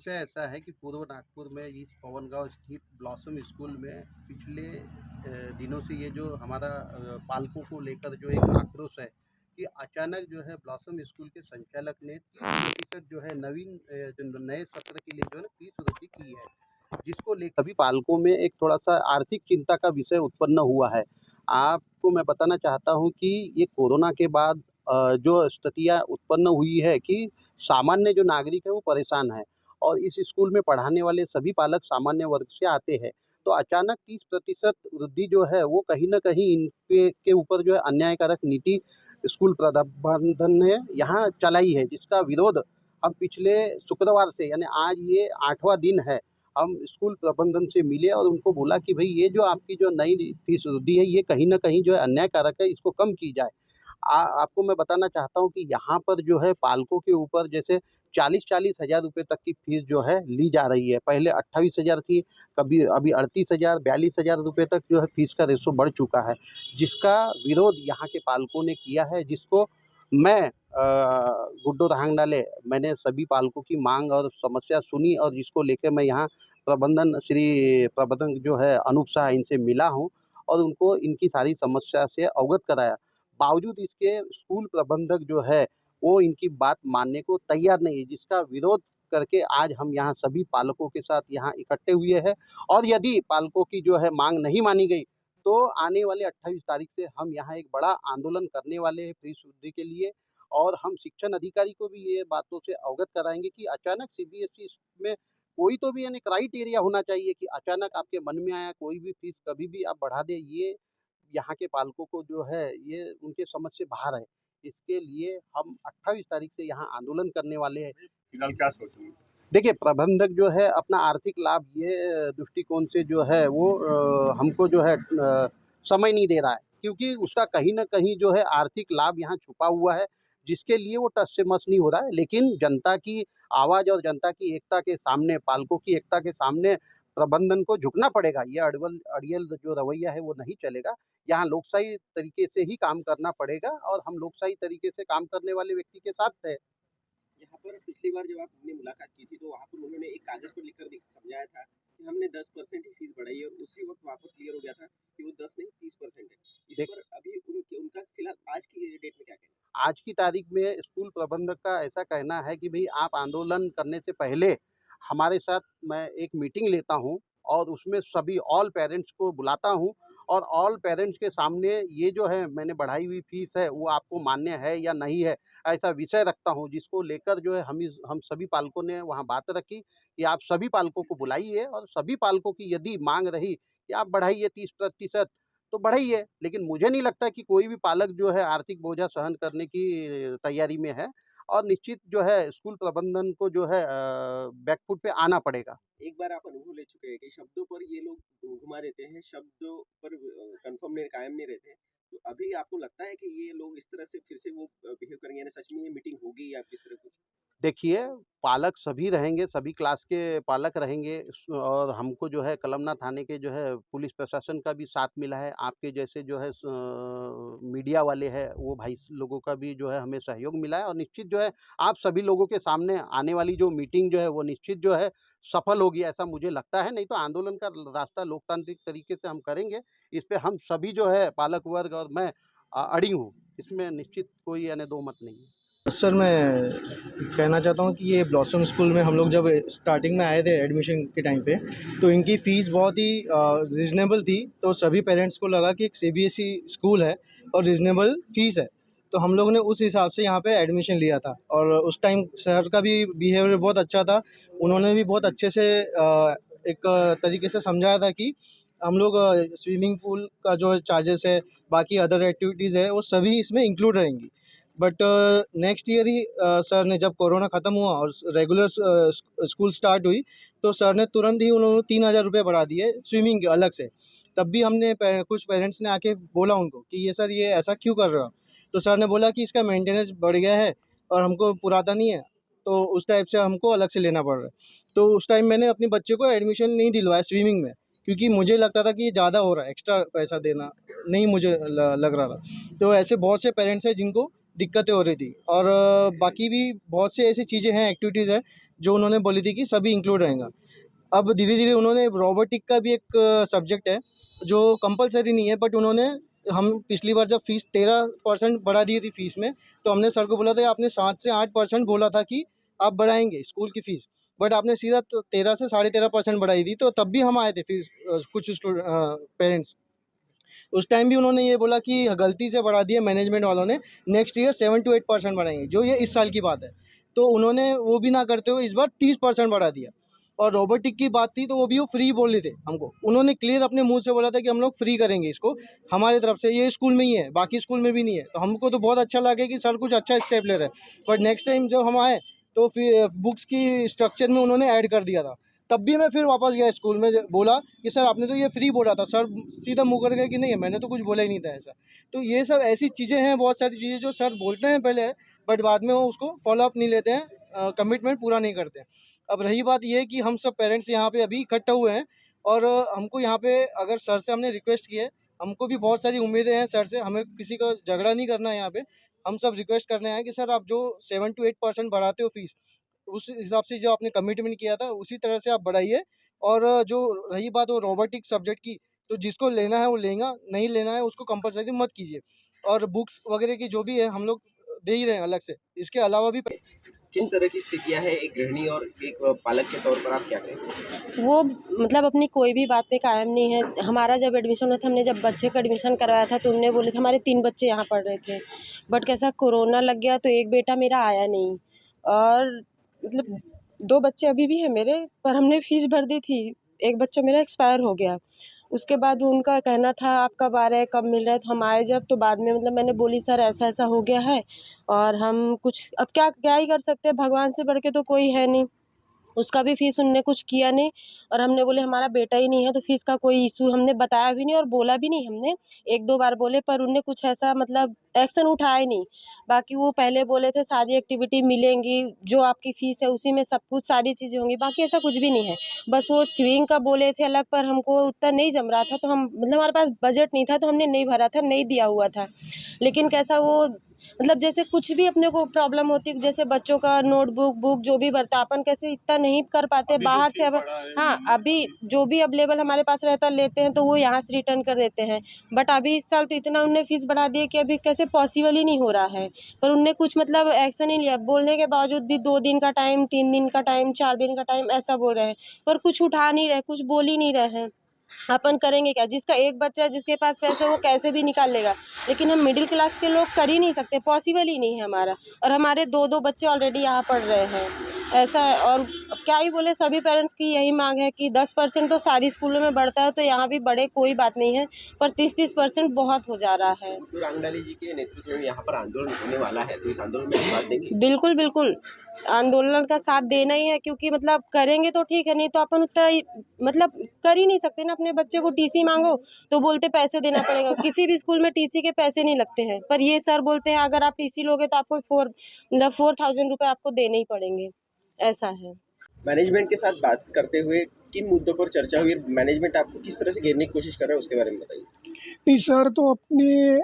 विषय ऐसा है कि पूर्व नागपुर में इस पवन गाँव स्थित ब्लॉसम स्कूल में पिछले दिनों से ये जो हमारा पालकों को लेकर जो एक आक्रोश है कि अचानक जो है ब्लॉसम स्कूल के संचालक ने 30% जो है नवीन जो नए सत्र के लिए जो है ना फीस वृद्धि की है, जिसको लेकर सभी पालकों में एक थोड़ा-सा आर्थिक चिंता का विषय उत्पन्न हुआ है। आपको मैं बताना चाहता हूँ कि ये कोरोना के बाद जो स्थितियाँ उत्पन्न हुई है कि सामान्य जो नागरिक है वो परेशान है और इस स्कूल में पढ़ाने वाले सभी पालक सामान्य वर्ग से आते हैं। तो अचानक 30% वृद्धि जो है वो कहीं न कहीं इनके के ऊपर जो है अन्यायकारक नीति स्कूल प्रबंधन ने यहाँ चलाई है, जिसका विरोध हम पिछले शुक्रवार से यानी आज ये 8वाँ दिन है, हम स्कूल प्रबंधन से मिले और उनको बोला कि भई ये जो आपकी जो नई फीस वृद्धि है, ये कहीं न कहीं जो है अन्यायकारक है, इसको कम की जाए। आपको मैं बताना चाहता हूँ कि यहाँ पर जो है पालकों के ऊपर जैसे 40-40 हज़ार रुपए तक की फीस जो है ली जा रही है। पहले 28,000 थी, कभी अभी 38,000, 42,000 रुपए तक जो है फीस का रेशो बढ़ चुका है, जिसका विरोध यहाँ के पालकों ने किया है, जिसको मैं गुड्डू रहांगडाले मैंने सभी पालकों की माँग और समस्या सुनी और जिसको लेके मैं यहाँ प्रबंधक जो है अनूप शाह इनसे मिला हूँ और उनको इनकी सारी समस्या से अवगत कराया। बावजूद इसके स्कूल प्रबंधक जो है, वो इनकी बात मानने को तैयार नहीं है, जिसका विरोध करके आज हम यहाँ सभी पालकों के साथ यहाँ इकट्ठे हुए हैं और यदि पालकों की जो है माँग नहीं मानी गई, तो आने वाले 28 तारीख से हम यहाँ एक बड़ा आंदोलन करने वाले हैं फीस वृद्धि के लिए और हम शिक्षण अधिकारी को भी ये बातों से अवगत कराएँगे कि अचानक सीबीएसई में कोई तो भी यानी क्राइटेरिया होना चाहिए कि अचानक आपके मन में आया कोई भी फीस कभी भी आप बढ़ा दें, ये यहाँ के पालकों को जो है ये उनके समझ से बाहर है। इसके लिए हम 28 तारीख से यहाँ आंदोलन करने वाले हैं। फिलहाल क्या सोच रहे हैं? देखिए, प्रबंधक जो है अपना आर्थिक लाभ ये दृष्टिकोण से जो है वो हमको जो है समय नहीं दे रहा है, क्योंकि उसका कहीं न कहीं जो है आर्थिक लाभ यहाँ छुपा हुआ है, जिसके लिए वो टस से मस नहीं हो रहा है। लेकिन जनता की आवाज़ और जनता की एकता के सामने, पालकों की एकता के सामने प्रबंधन को झुकना पड़ेगा। ये अड़ियल जो रवैया है वो नहीं चलेगा। यहाँ लोकशाही तरीके से ही काम करना पड़ेगा और हम लोकशाही तरीके से काम करने वाले व्यक्ति के साथ हैं। यहाँ पर पिछली बार जब आपने मुलाकात की थी तो वहाँ पर उन्होंने एक कागज़ पर लिखकर समझाया था कि हमने 10% ही फीस बढ़ाई है और उसी वक्त वहाँ पर क्लियर हो गया था कि वो 10 नहीं 30% है। इस देख पर अभी उनका फिलहाल आज की डेट में क्या कहना है? आज की तारीख में स्कूल प्रबंधक का ऐसा कहना है कि भई आप आंदोलन करने से पहले हमारे साथ मैं एक मीटिंग लेता हूँ और उसमें सभी ऑल पेरेंट्स को बुलाता हूँ और ऑल पेरेंट्स के सामने ये जो है मैंने बढ़ाई हुई फ़ीस है वो आपको मान्य है या नहीं है, ऐसा विषय रखता हूँ जिसको लेकर जो है हम सभी पालकों ने वहाँ बात रखी कि आप सभी पालकों को बुलाइए और सभी पालकों की यदि माँग रही कि आप बढ़ाइए 30% तो बढ़ाइए, लेकिन मुझे नहीं लगता कि कोई भी पालक जो है आर्थिक बोझा सहन करने की तैयारी में है और निश्चित जो है स्कूल प्रबंधन को जो है बैकफुट पे आना पड़ेगा। एक बार आप अनुभव ले चुके हैं कि शब्दों पर ये लोग घुमा देते हैं, शब्दों पर कंफर्म नहीं कायम नहीं रहते हैं। तो अभी आपको लगता है कि ये लोग इस तरह से फिर से वो बिहेव करेंगे यानी सच में ये मीटिंग होगी या किस तरह कुछ? देखिए, पालक सभी रहेंगे, सभी क्लास के पालक रहेंगे और हमको जो है कलमना थाने के जो है पुलिस प्रशासन का भी साथ मिला है। आपके जैसे जो है मीडिया वाले हैं, वो भाई लोगों का भी जो है हमें सहयोग मिला है और निश्चित जो है आप सभी लोगों के सामने आने वाली जो मीटिंग जो है, वो निश्चित जो है सफल होगी, ऐसा मुझे लगता है। नहीं तो आंदोलन का रास्ता लोकतांत्रिक तरीके से हम करेंगे। इस पे हम सभी जो है पालक वर्ग और मैं अड़ी हूँ। इसमें निश्चित कोई यानी दो मत नहीं है। सर, मैं कहना चाहता हूँ कि ये ब्लॉसम स्कूल में हम लोग जब स्टार्टिंग में आए थे एडमिशन के टाइम पे, तो इनकी फ़ीस बहुत ही रीज़नेबल थी। तो सभी पेरेंट्स को लगा कि एक सीबीएसई स्कूल है और रीज़नेबल फ़ीस है। तो हम लोगों ने उस हिसाब से यहाँ पे एडमिशन लिया था और उस टाइम सर का भी बिहेवियर बहुत अच्छा था। उन्होंने भी बहुत अच्छे से एक तरीके से समझाया था कि हम लोग स्विमिंग पूल का जो चार्जेस है, बाकी अदर एक्टिविटीज़ है, वो सभी इसमें इंक्लूड रहेंगी। But next year he sir ने जब कोरोना ख़त्म हुआ और रेगुलर स्कूल स्टार्ट हुई, तो सर ने तुरंत ही उन्होंने 3,000 रुपये बढ़ा दिए स्विमिंग के अलग से। तब भी हमने कुछ पेरेंट्स ने आके बोला उनको कि ये सर ये ऐसा क्यों कर रहे हो आप? तो सर ने बोला कि इसका मेंटेनेंस बढ़ गया है और हमको पुराता नहीं है, तो उस टाइप से हमको अलग से लेना पड़ रहा है। तो उस टाइम मैंने अपने बच्चे को एडमिशन नहीं दिलवाया स्विमिंग में, क्योंकि मुझे लगता था कि ये ज़्यादा हो रहा है, एक्स्ट्रा पैसा देना नहीं मुझे लग रहा था। तो ऐसे बहुत से पेरेंट्स हैं जिनको दिक्कतें हो रही थी। और बाकी भी बहुत से ऐसी चीज़ें हैं, एक्टिविटीज़ हैं जो उन्होंने बोली थी कि सभी इंक्लूड रहेगा। अब धीरे-धीरे उन्होंने रोबोटिक का भी एक सब्जेक्ट है, जो कंपल्सरी नहीं है, बट उन्होंने हम पिछली बार जब फ़ीस 13% बढ़ा दी थी फ़ीस में, तो हमने सर को बोला था आपने 7 से 8% बोला था कि आप बढ़ाएँगे स्कूल की फ़ीस, बट आपने सीधा 13 से साढ़े 13% बढ़ाई थी, तो तब भी हम आए थे फ़ीस कुछ पेरेंट्स। उस टाइम भी उन्होंने ये बोला कि गलती से बढ़ा दिया मैनेजमेंट वालों ने, नेक्स्ट ईयर 7 to 8% बढ़ाएँगे, जो ये इस साल की बात है। तो उन्होंने वो भी ना करते हुए इस बार 30% बढ़ा दिया। और रोबोटिक की बात थी तो वो भी वो फ्री बोले थे हमको। उन्होंने क्लियर अपने मुँह से बोला था कि हम लोग फ्री करेंगे इसको, हमारी तरफ से, ये स्कूल में ही है, बाकी स्कूल में भी नहीं है। तो हमको तो बहुत अच्छा लगा कि सर कुछ अच्छा स्टेप ले रहे हैं। बट नेक्स्ट टाइम जब हम आए तो फिर बुक्स की स्ट्रक्चर में उन्होंने ऐड कर दिया था। तब भी मैं फिर वापस गया स्कूल में, बोला कि सर आपने तो ये फ्री बोला था। सर सीधा मुँह कर गए कि नहीं मैंने तो कुछ बोला ही नहीं था ऐसा। तो ये सब ऐसी चीज़ें हैं, बहुत सारी चीज़ें जो सर बोलते हैं पहले, बट बाद में वो उसको फॉलो अप नहीं लेते हैं, कमिटमेंट पूरा नहीं करते हैं। अब रही बात ये कि हम सब पेरेंट्स यहाँ पे अभी इकट्ठा हुए हैं और हमको यहाँ पे अगर सर से हमने रिक्वेस्ट की है, हमको भी बहुत सारी उम्मीदें हैं सर से, हमें किसी का झगड़ा नहीं करना है यहाँ पे। हम सब रिक्वेस्ट करने आए हैं कि सर आप जो 7 to 8% बढ़ाते हो फीस, उस हिसाब से जो आपने कमिटमेंट किया था उसी तरह से आप बढ़ाइए। और जो रही बात वो रोबोटिक सब्जेक्ट की, तो जिसको लेना है वो लेगा, नहीं लेना है उसको कंपलसरी मत कीजिए। और बुक्स वगैरह की जो भी है हम लोग दे ही रहे हैं अलग से, इसके अलावा भी किस तरह की स्थितियाँ हैं एक गृहिणी और एक पालक के तौर पर आप क्या कहेंगे? वो मतलब अपनी कोई भी बात पे कायम नहीं है। हमारा जब एडमिशन हुआ था, हमने जब बच्चे का एडमिशन करवाया था तो उनने बोले थे, हमारे 3 बच्चे यहाँ पढ़ रहे थे। बट कैसा कोरोना लग गया तो एक बेटा मेरा आया नहीं और मतलब 2 बच्चे अभी भी हैं मेरे, पर हमने फ़ीस भर दी थी। एक बच्चा मेरा एक्सपायर हो गया। उसके बाद उनका कहना था आप कब आ रहे हैं, कब मिल रहे हैं? तो हम आए जब, तो बाद में मतलब मैंने बोली सर ऐसा-ऐसा हो गया है और हम कुछ अब क्या क्या ही कर सकते हैं, भगवान से बढ़ के तो कोई है नहीं। उसका भी फ़ीस उनने कुछ किया नहीं और हमने बोले हमारा बेटा ही नहीं है तो फ़ीस का कोई इश्यू हमने बताया भी नहीं और बोला भी नहीं हमने। 1-2 बार बोले पर उनने कुछ ऐसा मतलब एक्शन उठाया ही नहीं। बाकी वो पहले बोले थे सारी एक्टिविटी मिलेंगी, जो आपकी फ़ीस है उसी में सब कुछ सारी चीज़ें होंगी, बाकी ऐसा कुछ भी नहीं है। बस वो स्विंग का बोले थे अलग, पर हमको उतना नहीं जम रहा था तो हम मतलब हमारे पास बजट नहीं था तो हमने नहीं भरा था, नहीं दिया हुआ था। लेकिन कैसा वो मतलब जैसे कुछ भी अपने को प्रॉब्लम होती है, जैसे बच्चों का नोटबुक, बुक जो भी भरता अपन कैसे इतना नहीं कर पाते बाहर से। अब हाँ, अभी जो भी अवेलेबल हमारे पास रहता लेते हैं तो वो यहाँ से रिटर्न कर देते हैं। बट अभी इस साल तो इतना उनने फ़ीस बढ़ा दी है कि अभी कैसे पॉसिबल ही नहीं हो रहा है। पर उनने कुछ मतलब एक्शन ही लिया। बोलने के बावजूद भी 2 दिन का टाइम, 3 दिन का टाइम, 4 दिन का टाइम ऐसा बोल रहे हैं। पर कुछ उठा नहीं रहे, कुछ बोल ही नहीं रहे हैं। अपन करेंगे क्या? जिसका एक बच्चा है, जिसके पास पैसे वो कैसे भी निकाल लेगा। लेकिन हम मिडिल क्लास के लोग कर ही नहीं सकते, पॉसिबल ही नहीं है हमारा। और हमारे 2-2 बच्चे ऑलरेडी यहाँ पढ़ रहे हैं, ऐसा है। और अब क्या ही बोले, सभी पेरेंट्स की यही माँग है कि 10% तो सारी स्कूलों में बढ़ता है तो यहाँ भी बढ़े, कोई बात नहीं है, पर 30-30% बहुत हो जा रहा है। तो रांगडाली जी के नेतृत्व में यहाँ पर आंदोलन होने वाला है, तो इस आंदोलन में आप साथ देंगे? बिल्कुल, बिल्कुल। आंदोलन का साथ देना ही है क्योंकि मतलब करेंगे तो ठीक है, नहीं तो अपन उतना ही मतलब कर ही नहीं सकते ना। अपने बच्चे को टीसी माँगो तो बोलते पैसे देना पड़ेगा। किसी भी स्कूल में टीसी के पैसे नहीं लगते हैं, पर ये सर बोलते हैं अगर आप टीसी लोगे तो आपको 4,000 रुपए आपको देने ही पड़ेंगे, ऐसा है। मैनेजमेंट के साथ बात करते हुए किन मुद्दों पर चर्चा हुई? मैनेजमेंट आपको किस तरह से घेरने की कोशिश कर रहा है उसके बारे में बताइए? नहीं सर, तो अपने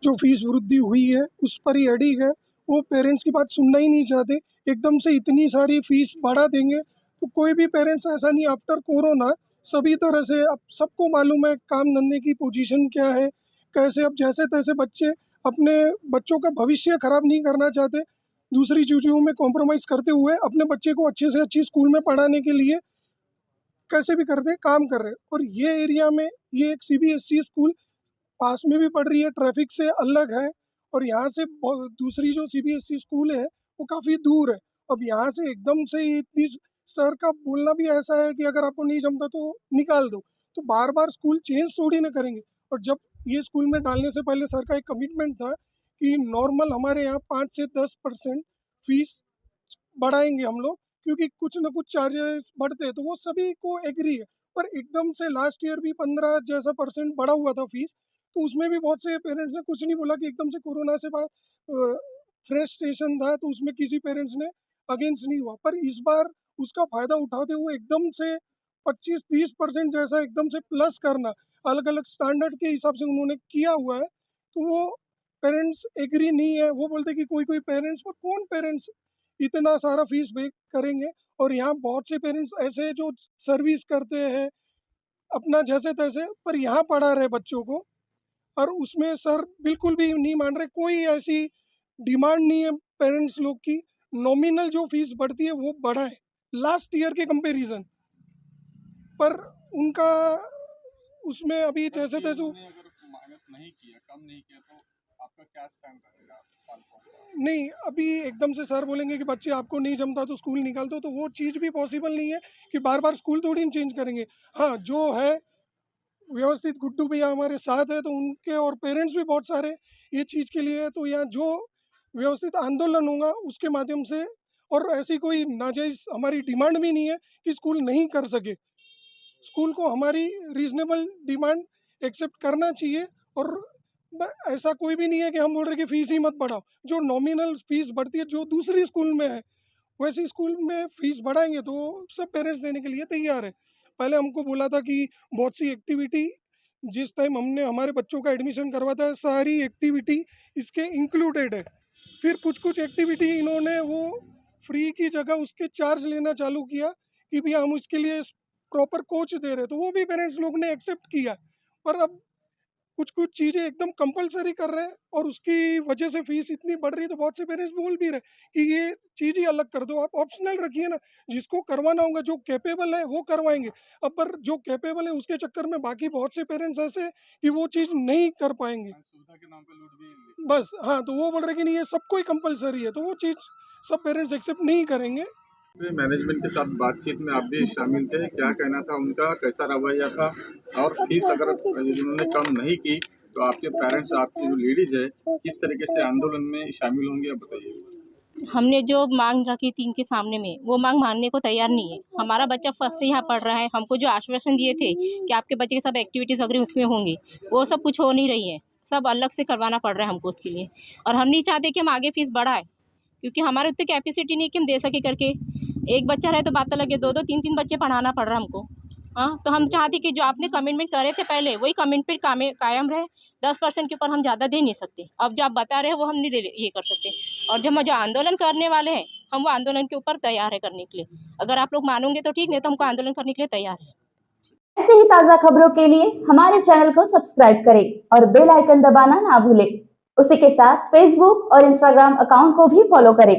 जो फीस वृद्धि हुई है उस पर ही अडिग है। वो पेरेंट्स की बात सुनना ही नहीं चाहते। एकदम से इतनी सारी फीस बढ़ा देंगे तो कोई भी पेरेंट्स ऐसा नहीं। आफ्टर कोरोना सभी तरह से अब सबको मालूम है काम धंधे की पोजीशन क्या है, कैसे अब जैसे तैसे बच्चे अपने बच्चों का भविष्य खराब नहीं करना चाहते। दूसरी चीज़ों में कॉम्प्रोमाइज़ करते हुए अपने बच्चे को अच्छे से अच्छी स्कूल में पढ़ाने के लिए कैसे भी करते काम कर रहे हैं। और ये एरिया में ये एक सीबीएसई स्कूल पास में भी पड़ रही है, ट्रैफिक से अलग है। और यहाँ से दूसरी जो सीबीएसई स्कूल है वो काफ़ी दूर है। अब यहाँ से एकदम से ही इतनी सर का बोलना भी ऐसा है कि अगर आपको नहीं जमता तो निकाल दो, तो बार बार स्कूल चेंज थोड़ी ना करेंगे। और जब ये स्कूल में डालने से पहले सर का एक कमिटमेंट था कि नॉर्मल हमारे यहाँ 5 से 10% फीस बढ़ाएंगे हम लोग, क्योंकि कुछ ना कुछ चार्जेस बढ़ते हैं, तो वो सभी को एग्री है। पर एकदम से लास्ट ईयर भी 15 जैसा परसेंट बढ़ा हुआ था फीस, तो उसमें भी बहुत से पेरेंट्स ने कुछ नहीं बोला कि एकदम से कोरोना से बाद फ्रेश सेशन था तो उसमें किसी पेरेंट्स ने अगेंस्ट नहीं हुआ। पर इस बार उसका फ़ायदा उठाते हुए एकदम से 25-30% जैसा एकदम से प्लस करना अलग अलग स्टैंडर्ड के हिसाब से उन्होंने किया हुआ है, तो वो पेरेंट्स एग्री नहीं है, वो बोलते कि कोई पेरेंट्स, पर कौन पेरेंट्स इतना सारा फीस पे करेंगे। और यहाँ बहुत से पेरेंट्स ऐसे हैं जो सर्विस करते हैं अपना जैसे तैसे, पर यहाँ पढ़ा रहे बच्चों को, और उसमें सर बिल्कुल भी नहीं मान रहे। कोई ऐसी डिमांड नहीं है पेरेंट्स लोग की, नॉमिनल जो फीस बढ़ती है वो बढ़ा है लास्ट ईयर के कंपैरिजन, पर उनका उसमें अभी जैसे तैसे अगर माइनस नहीं किया, कम नहीं किया, तो आपका क्या स्टैंड रहेगा पालकों का? नहीं, अभी एकदम से सर बोलेंगे कि बच्चे आपको नहीं जमता तो स्कूल निकाल दो, तो वो चीज़ भी पॉसिबल नहीं है कि बार बार स्कूल थोड़ी चेंज करेंगे। हाँ, जो है व्यवस्थित गुड्डू भैया हमारे साथ है, तो उनके और पेरेंट्स भी बहुत सारे ये चीज़ के लिए है, तो यहाँ जो व्यवस्थित आंदोलन होगा उसके माध्यम से, और ऐसी कोई नाजायज़ हमारी डिमांड भी नहीं है कि स्कूल नहीं कर सके। स्कूल को हमारी रीज़नेबल डिमांड एक्सेप्ट करना चाहिए, और ऐसा कोई भी नहीं है कि हम बोल रहे कि फ़ीस ही मत बढ़ाओ। जो नॉमिनल फ़ीस बढ़ती है जो दूसरी स्कूल में है, वैसे स्कूल में फ़ीस बढ़ाएंगे तो सब पेरेंट्स देने के लिए तैयार है। पहले हमको बोला था कि बहुत सी एक्टिविटी, जिस टाइम हमने हमारे बच्चों का एडमिशन करवाता है सारी एक्टिविटी इसके इंक्लूडेड है। फिर कुछ एक्टिविटी इन्होंने वो फ्री की जगह उसके चार्ज लेना चालू किया कि भैया हम उसके लिए प्रॉपर कोच दे रहे, तो वो भी पेरेंट्स लोग ने एक्सेप्ट किया। पर अब कुछ चीज़ें एकदम कंपलसरी कर रहे हैं, और उसकी वजह से फीस इतनी बढ़ रही है, तो बहुत से पेरेंट्स बोल भी रहे कि ये चीज़ ही अलग कर दो, आप ऑप्शनल रखिए ना। जिसको करवाना होगा, जो कैपेबल है वो करवाएंगे। अब पर जो कैपेबल है उसके चक्कर में बाकी बहुत से पेरेंट्स ऐसे हैं कि वो चीज़ नहीं कर पाएंगे। सुविधा के नाम पे लूट भी बस हाँ, तो वो बोल रहे कि नहीं ये सबको ही कंपलसरी है, तो वो चीज़ सब पेरेंट्स एक्सेप्ट नहीं करेंगे। मैनेजमेंट के साथ बातचीत में आप भी शामिल थे, क्या कहना था उनका, कैसा रवैया था? और फीस अगर उन्होंने कम नहीं की तो आपके पेरेंट्स, आपकी जो लेडीज है, किस तरीके से आंदोलन में शामिल होंगे, आप बताइए। हमने जो मांग रखी थी इनके सामने में, वो मांग मानने को तैयार नहीं है। हमारा बच्चा फर्स्ट से यहाँ पढ़ रहा है, हमको जो आश्वासन दिए थे कि आपके बच्चे के सब एक्टिविटीज़ वगैरह उसमें होंगी, वो सब कुछ हो नहीं रही है। सब अलग से करवाना पड़ रहा है हमको उसके लिए, और हम नहीं चाहते कि हम आगे फीस बढ़ाए, क्योंकि हमारे उतनी कैपेसिटी नहीं है कि हम दे सके करके। एक बच्चा रहे तो बात अलग है, 2-2 3-3 बच्चे पढ़ाना पड़ रहा है हमको। हाँ, तो हम चाहते कि जो आपने कमिटमेंट करे थे पहले, वही कमिटमेंट कायम रहे। 10% के ऊपर हम ज़्यादा दे नहीं सकते। अब जो आप बता रहे हैं वो हम नहीं ये कर सकते। और जब जो आंदोलन करने वाले हैं, हम वो आंदोलन के ऊपर तैयार है करने के लिए। अगर आप लोग मानोगे तो ठीक, नहीं तो हमको आंदोलन करने के लिए तैयार है। ऐसे ही ताज़ा खबरों के लिए हमारे चैनल को सब्सक्राइब करें और बेल आइकन दबाना ना भूलें। उसी के साथ फेसबुक और इंस्टाग्राम अकाउंट को भी फॉलो करें।